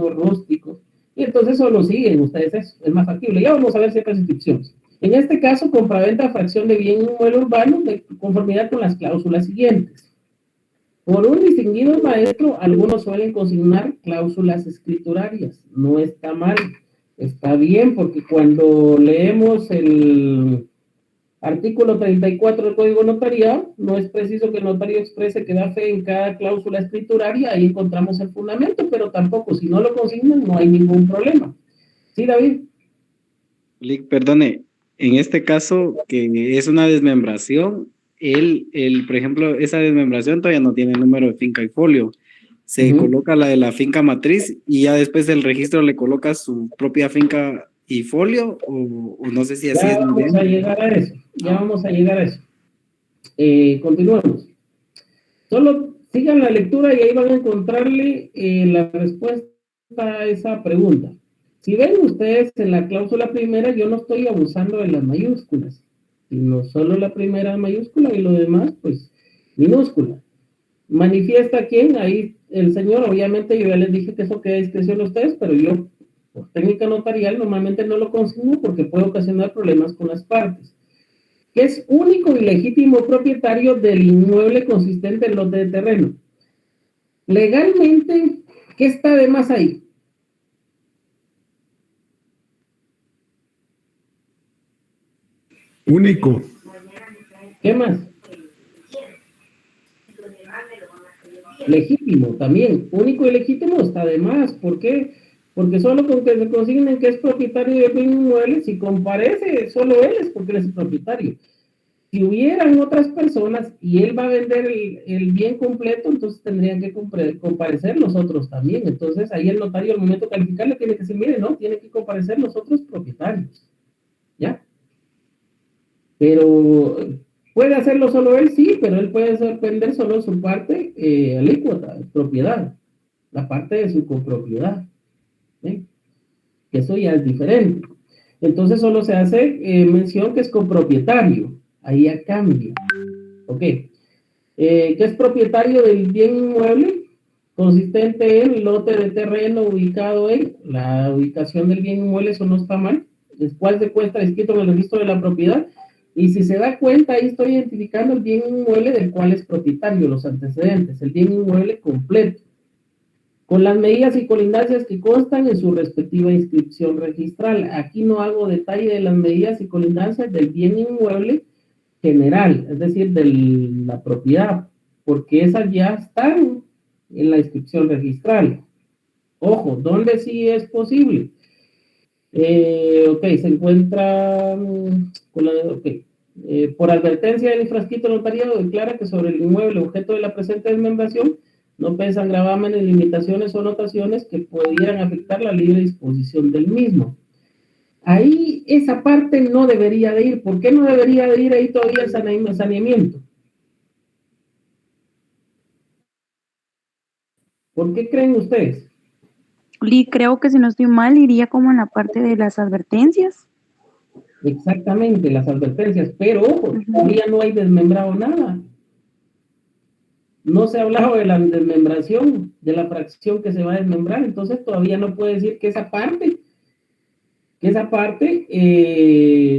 Speaker 1: rústico, y entonces solo siguen ustedes eso, es más factible. Ya vamos a ver ciertas inscripciones. En este caso, compraventa fracción de bien inmueble urbano de conformidad con las cláusulas siguientes. Por un distinguido maestro, algunos suelen consignar cláusulas escriturarias. No está mal, está bien, porque cuando leemos el artículo 34 del Código Notarial, no es preciso que el notario exprese que da fe en cada cláusula escrituraria, ahí encontramos el fundamento, pero tampoco, si no lo consignan, no hay ningún problema. ¿Sí, David?
Speaker 8: Perdone, en este caso, que es una desmembración, por ejemplo, esa desmembración todavía no tiene número de finca y folio. Se coloca la de la finca matriz y ya después del registro le coloca su propia finca y folio, o no sé si así es.
Speaker 1: Ya vamos a llegar a eso, ya vamos a llegar a eso. Continuemos. Solo sigan la lectura y ahí van a encontrarle la respuesta a esa pregunta. Si ven ustedes en la cláusula primera, yo no estoy abusando de las mayúsculas, sino solo la primera mayúscula y lo demás, pues, minúscula. ¿Manifiesta quién? Ahí el señor, obviamente yo ya les dije que eso queda a discreción de ustedes, pero yo, por técnica notarial, normalmente no lo consigno porque puede ocasionar problemas con las partes. Que es único y legítimo propietario del inmueble consistente en lote de terreno. Legalmente, ¿qué está de más ahí?
Speaker 2: Único.
Speaker 1: ¿Qué más? Legítimo también. Único y legítimo está de más. ¿Por qué? Porque solo con que se consignen que es propietario de un inmueble, si comparece, solo él es porque él es el propietario. Si hubieran otras personas y él va a vender el bien completo, entonces tendrían que comparecer los otros también. Entonces ahí el notario al momento de calificarle tiene que decir, mire, no, tiene que comparecer los otros propietarios. ¿Ya? Pero puede hacerlo solo él, sí, pero él puede vender solo su parte alícuota, propiedad, la parte de su copropiedad. ¿Sí? Eso ya es diferente. Entonces solo se hace mención que es copropietario. Ahí ya cambia. Ok. ¿Qué es propietario del bien inmueble? Consistente en lote de terreno ubicado en la ubicación del bien inmueble, eso no está mal. Después de cuenta escrito en el registro de la propiedad. Y si se da cuenta, ahí estoy identificando el bien inmueble del cual es propietario, los antecedentes, el bien inmueble completo, con las medidas y colindancias que constan en su respectiva inscripción registral. Aquí no hago detalle de las medidas y colindancias del bien inmueble general, es decir, de la propiedad, porque esas ya están en la inscripción registral. Ojo, ¿dónde sí es posible? Ok, se encuentra por advertencia del infrascrito notariado declara que sobre el inmueble objeto de la presente desmembración no pesan gravámenes, limitaciones o notaciones que pudieran afectar la libre disposición del mismo. Ahí esa parte no debería de ir. ¿Por qué no debería de ir ahí todavía el saneamiento? ¿Por qué creen ustedes?
Speaker 5: Creo que si no estoy mal, iría como en la parte de las advertencias.
Speaker 1: Exactamente, las advertencias, pero ojo, todavía no hay desmembrado nada. No se ha hablado de la desmembración, de la fracción que se va a desmembrar, entonces todavía no puede decir que esa parte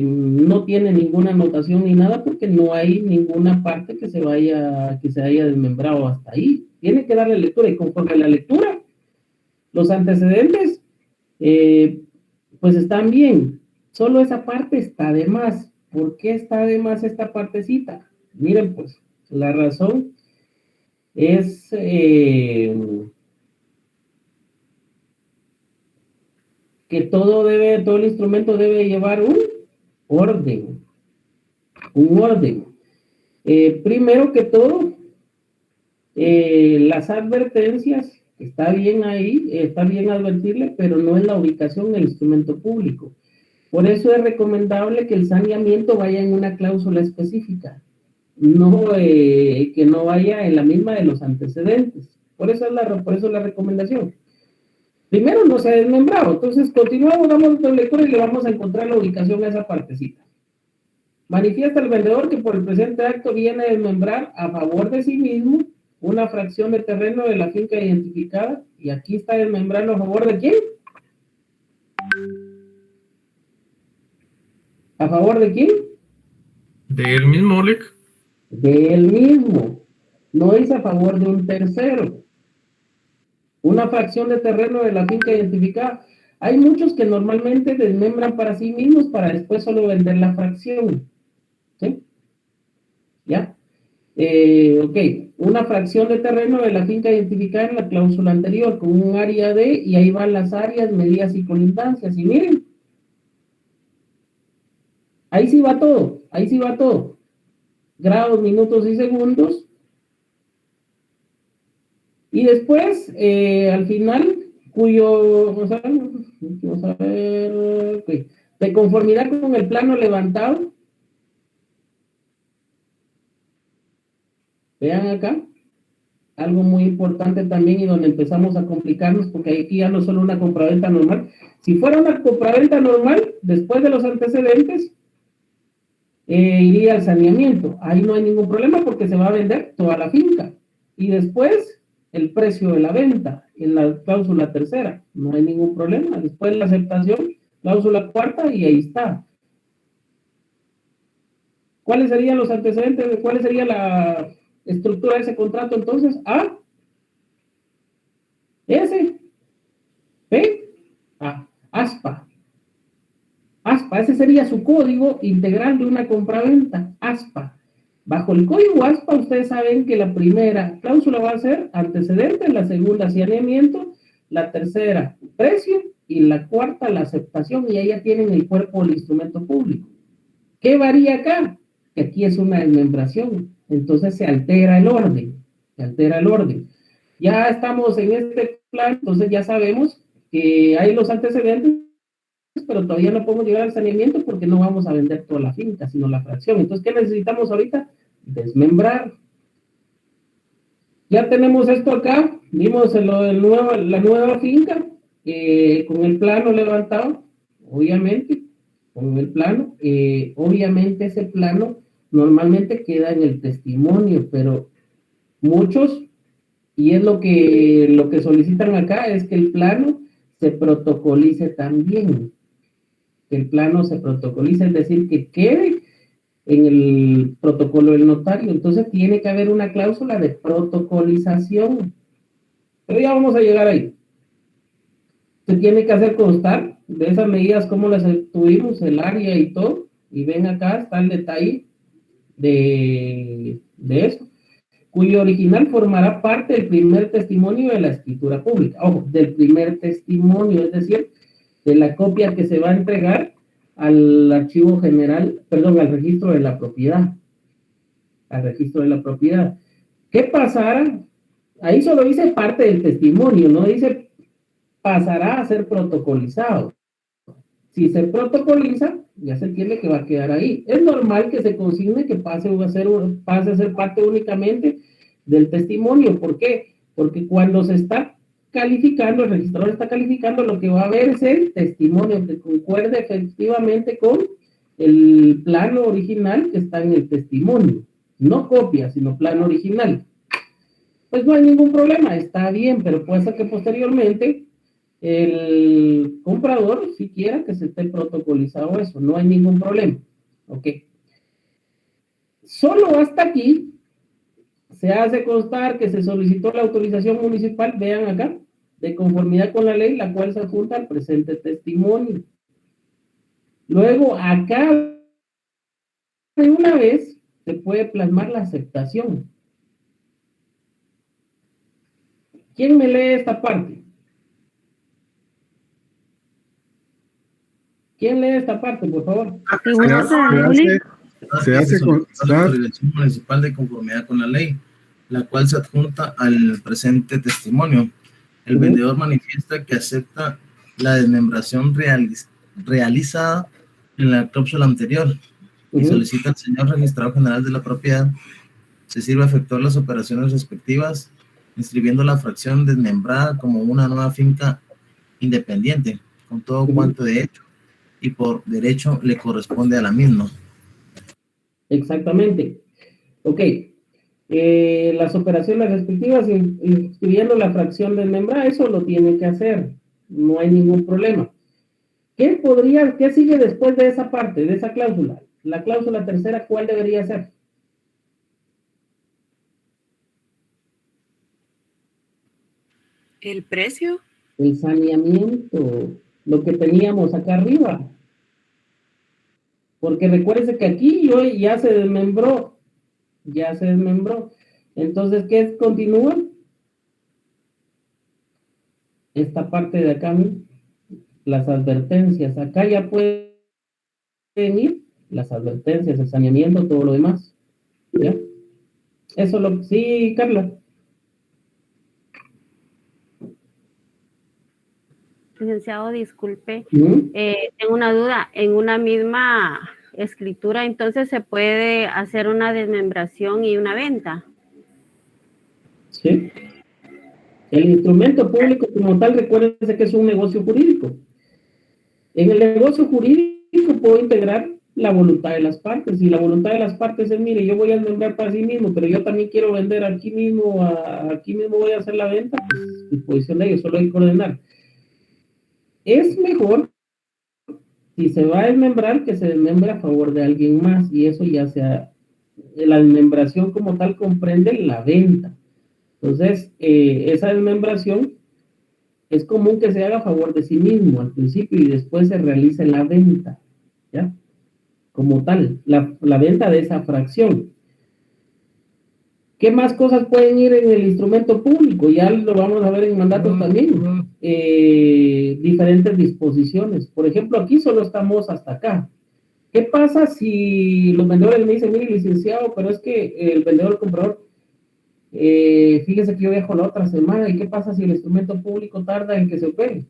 Speaker 1: no tiene ninguna anotación ni nada, porque no hay ninguna parte que se haya desmembrado hasta ahí. Tiene que darle lectura, y conforme a la lectura, los antecedentes, pues están bien. Solo esa parte está de más. ¿Por qué está de más esta partecita? Miren, pues, la razón es que todo el instrumento debe llevar un orden. Primero que todo, las advertencias, está bien ahí, está bien advertirle, pero no en la ubicación del instrumento público. Por eso es recomendable que el saneamiento vaya en una cláusula específica, no que no vaya en la misma de los antecedentes. Por eso la recomendación. Primero no se ha desmembrado, entonces continuamos, damos lectura y le vamos a encontrar la ubicación a esa partecita. Manifiesta el vendedor que por el presente acto viene a desmembrar a favor de sí mismo una fracción de terreno de la finca identificada, y aquí está desmembrando a favor de ¿quién? ¿A favor de quién?
Speaker 9: De él mismo, Oleg.
Speaker 1: De él mismo. No es a favor de un tercero. Una fracción de terreno de la finca identificada. Hay muchos que normalmente desmembran para sí mismos para después solo vender la fracción. ¿Sí? ¿Ya? Ok. Una fracción de terreno de la finca identificada en la cláusula anterior con un área de, y ahí van las áreas, medidas y colindancias. Y miren, ahí sí va todo. Grados, minutos y segundos. Y después, al final, vamos a ver, okay, de conformidad con el plano levantado. Vean acá, algo muy importante también y donde empezamos a complicarnos, porque aquí ya no es solo una compraventa normal. Si fuera una compraventa normal, después de los antecedentes, iría al saneamiento. Ahí no hay ningún problema porque se va a vender toda la finca. Y después, el precio de la venta en la cláusula tercera. No hay ningún problema. Después la aceptación, cláusula cuarta, y ahí está. ¿Cuáles serían los antecedentes? ¿Cuál sería la estructura de ese contrato entonces? A, S, P, A, ASPA. ASPA, ese sería su código integral de una compraventa, ASPA. Bajo el código ASPA, ustedes saben que la primera cláusula va a ser antecedente, la segunda saneamiento, la tercera precio y la cuarta la aceptación, y ahí ya tienen el cuerpo del instrumento público. ¿Qué varía acá? Que aquí es una desmembración, entonces se altera el orden, Ya estamos en este plan, entonces ya sabemos que hay los antecedentes, pero todavía no podemos llegar al saneamiento porque no vamos a vender toda la finca, sino la fracción. Entonces, ¿qué necesitamos ahorita? Desmembrar. Ya tenemos esto acá, vimos la nueva finca, con el plano levantado, obviamente, obviamente ese plano normalmente queda en el testimonio, pero muchos, y es lo que solicitan acá, es que el plano se protocolice también. Que el plano se protocolice, es decir, que quede en el protocolo del notario. Entonces tiene que haber una cláusula de protocolización. Pero ya vamos a llegar ahí. Se tiene que hacer constar de esas medidas, cómo las tuvimos, el área y todo. Y ven acá, está el detalle de eso, cuyo original formará parte del primer testimonio de la escritura pública. Ojo, del primer testimonio, es decir, de la copia que se va a entregar al archivo general, perdón, al registro de la propiedad. ¿Qué pasará? Ahí solo dice parte del testimonio, no dice pasará a ser protocolizado. Si se protocoliza, ya se entiende que va a quedar ahí. Es normal que se consigne que pase a ser parte únicamente del testimonio. ¿Por qué? Porque cuando se está calificando, el registrador está calificando, lo que va a ver es el testimonio que concuerde efectivamente con el plano original que está en el testimonio. No copia, sino plano original. Pues no hay ningún problema, está bien, pero puede ser que posteriormente el comprador si quiera que se esté protocolizado eso, no hay ningún problema. Ok. Solo hasta aquí se hace constar que se solicitó la autorización municipal, vean acá, de conformidad con la ley, la cual se adjunta al presente testimonio. Luego, acá, de una vez, se puede plasmar la aceptación. ¿Quién me lee esta parte? ¿Quién lee esta parte, por favor?
Speaker 2: Se hace con
Speaker 10: la autorización municipal de conformidad con la ley, la cual se adjunta al presente testimonio. El vendedor manifiesta que acepta la desmembración realizada en la cláusula anterior y solicita al señor registrador general de la propiedad se sirva a efectuar las operaciones respectivas, inscribiendo la fracción desmembrada como una nueva finca independiente, con todo cuanto de hecho y por derecho le corresponde a la misma.
Speaker 1: Exactamente. Ok. Las operaciones respectivas, inscribiendo la fracción desmembrada, eso lo tiene que hacer. No hay ningún problema. ¿Qué sigue después de esa parte, de esa cláusula? La cláusula tercera, ¿cuál debería ser?
Speaker 7: ¿El precio?
Speaker 1: El saneamiento, lo que teníamos acá arriba. Porque recuérdese que aquí ya se desmembró. Entonces, ¿qué continúa? Esta parte de acá, las advertencias. Acá ya pueden ir las advertencias, el saneamiento, todo lo demás. ¿Ya? Eso sí, Carla.
Speaker 3: Licenciado, disculpe, tengo una duda. En una misma escritura, entonces, ¿se puede hacer una desmembración y una venta?
Speaker 1: Sí. El instrumento público como tal, recuérdense que es un negocio jurídico. En el negocio jurídico puedo integrar la voluntad de las partes, y la voluntad de las partes es, mire, yo voy a desmembrar para sí mismo, pero yo también quiero vender aquí mismo voy a hacer la venta, pues, disposición de ellos, solo hay que ordenar. Es mejor, si se va a desmembrar, que se desmembre a favor de alguien más, y eso ya sea, la desmembración como tal comprende la venta. Entonces, esa desmembración es común que se haga a favor de sí mismo al principio y después se realice la venta, ¿ya? Como tal, la venta de esa fracción. ¿Qué más cosas pueden ir en el instrumento público? Ya lo vamos a ver en mandatos también. Diferentes disposiciones. Por ejemplo, aquí solo estamos hasta acá. ¿Qué pasa si los vendedores me dicen, mire, licenciado, pero es que el vendedor, el comprador, fíjese que yo viajo la otra semana, ¿y qué pasa si el instrumento público tarda en que se opere?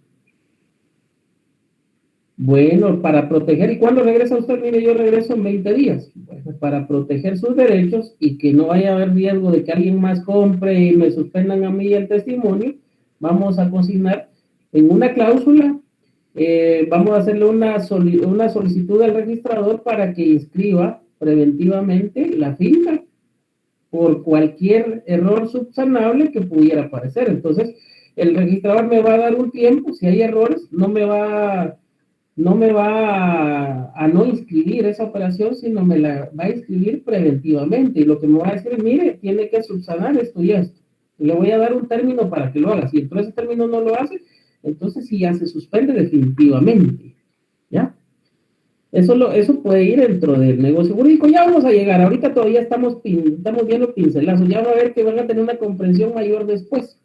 Speaker 1: Bueno, para proteger, ¿y cuándo regresa usted? Mire, yo regreso en 20 días. Bueno, para proteger sus derechos y que no vaya a haber riesgo de que alguien más compre y me suspendan a mí el testimonio, vamos a consignar en una cláusula, vamos a hacerle una solicitud al registrador para que inscriba preventivamente la finca por cualquier error subsanable que pudiera aparecer. Entonces, el registrador me va a dar un tiempo, si hay errores, no me va a no inscribir esa operación, sino me la va a inscribir preventivamente, y lo que me va a decir, mire, tiene que subsanar esto y esto, y le voy a dar un término para que lo haga. Si entonces ese término no lo hace, entonces sí ya se suspende definitivamente, ¿ya? Eso puede ir dentro del negocio jurídico. Ya vamos a llegar, ahorita todavía estamos viendo pincelazos, ya va a ver que van a tener una comprensión mayor después.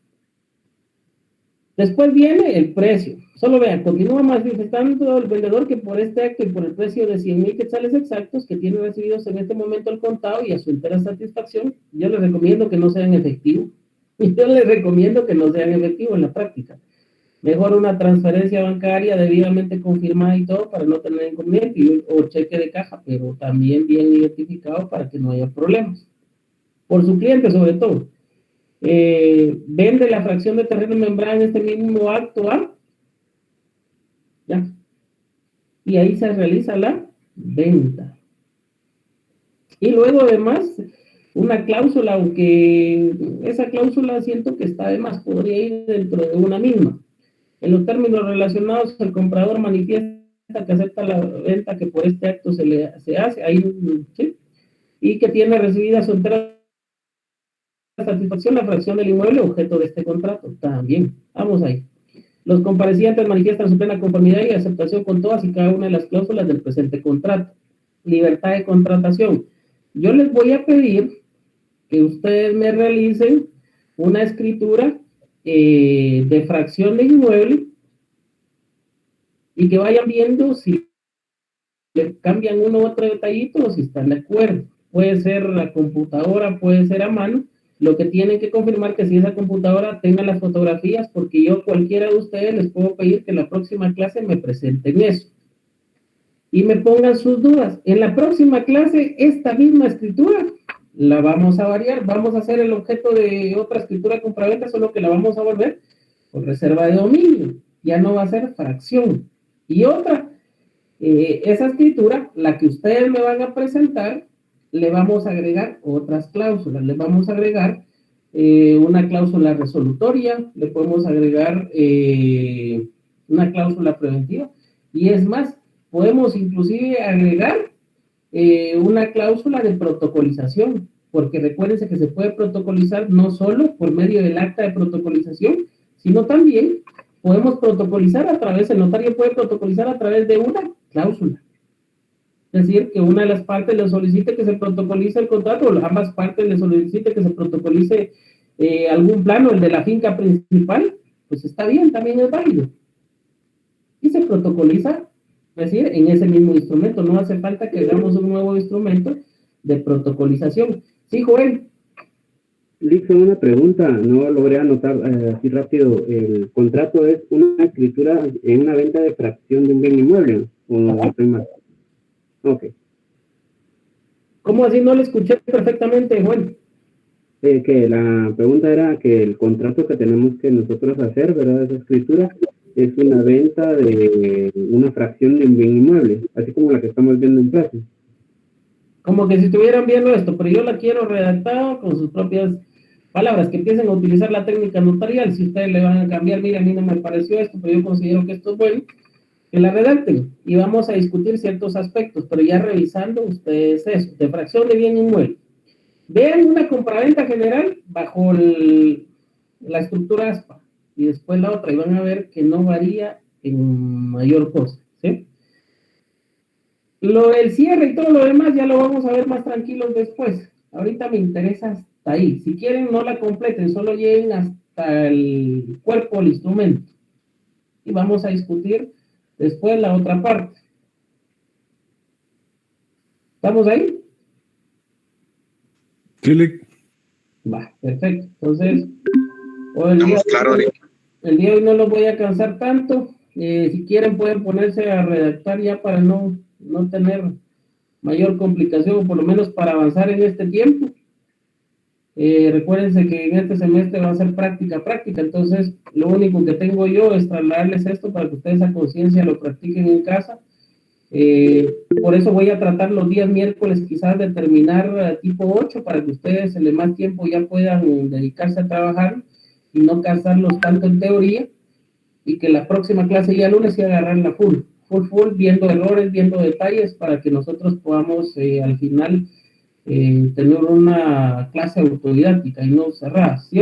Speaker 1: Después viene el precio. Solo vean, continúa manifestando el vendedor que por este acto y por el precio de 100,000 quetzales exactos que tiene recibidos en este momento el contado y a su entera satisfacción, yo les recomiendo que no sean efectivos. Yo les recomiendo que no sean efectivos en la práctica. Mejor una transferencia bancaria debidamente confirmada y todo para no tener inconveniente, o cheque de caja, pero también bien identificado para que no haya problemas. Por su cliente, sobre todo. Vende la fracción de terreno membrana en este mismo acto A, ya, y ahí se realiza la venta. Y luego además una cláusula, aunque esa cláusula siento que está de más, podría ir dentro de una misma. En los términos relacionados, el comprador manifiesta que acepta la venta que por este acto se hace, ahí, ¿sí? Y que tiene recibida su entera satisfacción la fracción del inmueble objeto de este contrato. También, vamos ahí. Los comparecientes manifiestan su plena conformidad y aceptación con todas y cada una de las cláusulas del presente contrato. Libertad de contratación. Yo les voy a pedir que ustedes me realicen una escritura de fracción de inmueble y que vayan viendo si le cambian uno u otro detallito, si están de acuerdo. Puede ser la computadora, puede ser a mano. Lo que tienen que confirmar que si esa computadora tenga las fotografías, porque yo cualquiera de ustedes les puedo pedir que en la próxima clase me presenten eso. Y me pongan sus dudas. En la próxima clase, esta misma escritura la vamos a variar. Vamos a hacer el objeto de otra escritura compraventa, solo que la vamos a volver por reserva de dominio. Ya no va a ser fracción. Y otra, esa escritura, la que ustedes me van a presentar, le vamos a agregar otras cláusulas. Le vamos a agregar una cláusula resolutoria, le podemos agregar una cláusula preventiva. Y es más, podemos inclusive agregar una cláusula de protocolización, porque recuérdense que se puede protocolizar no solo por medio del acta de protocolización, sino también podemos protocolizar a través, el notario puede protocolizar a través de una cláusula. Es decir, que una de las partes le solicite que se protocolice el contrato, o ambas partes le solicite que se protocolice algún plano, el de la finca principal, pues está bien, también es válido. Y se protocoliza, es decir, en ese mismo instrumento. No hace falta que hagamos un nuevo instrumento de protocolización. Sí, Joel.
Speaker 4: Listo, una pregunta, no logré anotar así rápido. ¿El contrato es una escritura en una venta de fracción de un bien inmueble? ¿O no estoy mal? Ok.
Speaker 1: ¿Cómo así? No le escuché perfectamente, Joel.
Speaker 4: Que la pregunta era que el contrato que tenemos que nosotros hacer, ¿verdad? Esa escritura es una venta de una fracción de un bien inmueble, así como la que estamos viendo en clase.
Speaker 1: Como que si estuvieran viendo esto, pero yo la quiero redactada con sus propias palabras, que empiecen a utilizar la técnica notarial. Si ustedes le van a cambiar, mira, a mí no me pareció esto, pero yo considero que esto es bueno, que la redacten y vamos a discutir ciertos aspectos, pero ya revisando ustedes eso, de fracción de bien inmueble. Vean una compraventa general bajo la estructura ASPA y después la otra, y van a ver que no varía en mayor cosa, ¿sí? Lo del cierre y todo lo demás ya lo vamos a ver más tranquilos después. Ahorita me interesa hasta ahí. Si quieren, no la completen, solo lleguen hasta el cuerpo del instrumento. Y vamos a discutir después la otra parte. ¿Estamos ahí?
Speaker 2: Clic.
Speaker 1: Va, perfecto. Entonces, el día de hoy no los voy a cansar tanto. Si quieren, pueden ponerse a redactar ya para no tener mayor complicación, o por lo menos para avanzar en este tiempo. Recuérdense que en este semestre va a ser práctica, entonces lo único que tengo yo es trasladarles esto para que ustedes a conciencia lo practiquen en casa. Por eso voy a tratar los días miércoles quizás de terminar tipo 8 para que ustedes en el más tiempo ya puedan dedicarse a trabajar y no cansarlos tanto en teoría, y que la próxima clase ya lunes y agarrar la full, viendo errores, viendo detalles para que nosotros podamos al final tener una clase autodidáctica y no cerrada. ¿Sí?